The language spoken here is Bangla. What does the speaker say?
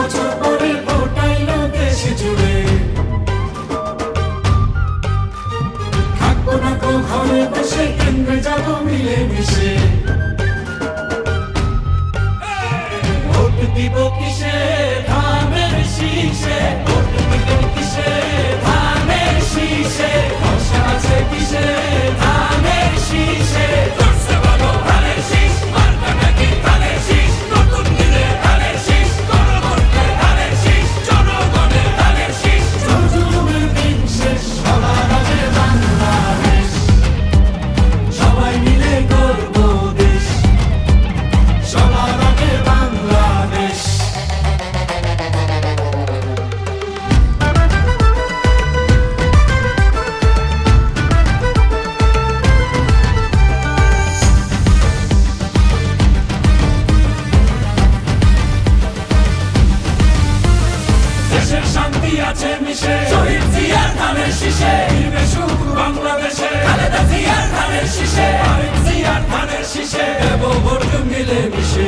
বছর পরে ফোটাইলো দেশ জুড়ে। থাকবো না তো ঘরে বসে, কেন্দ্রে যাবো মিলে মিশে। ভোট দিব কিসে, ধানের শীষে। ভোট দিব কিসে, ধানের শীষে। ভরসা আছে কিসে, ধানের শীষে। ধরছে বলো ধানের শীষ, মার্কা নাকি ধানের শীষ। নতুন দিনে ধানের শীষ, গণভোটে ধানের শীষ। জনগণের ধানের শীষ। জুলুমের দিন শেষ, সবার আগে বাংলাদেশ। সবাই মিলে গড়বো দেশ, সবার আগে বাংলাদেশ। দেশের শান্তি আছে মিশে, শহীদ জিয়ার ধানের শীষে। ফিরবে সুখ বাংলাদেশে, খালেদা জিয়ার ধানের শীষে। আরেক জিয়ার ধানের শীষে, দেব ভোট মিলে মিশে।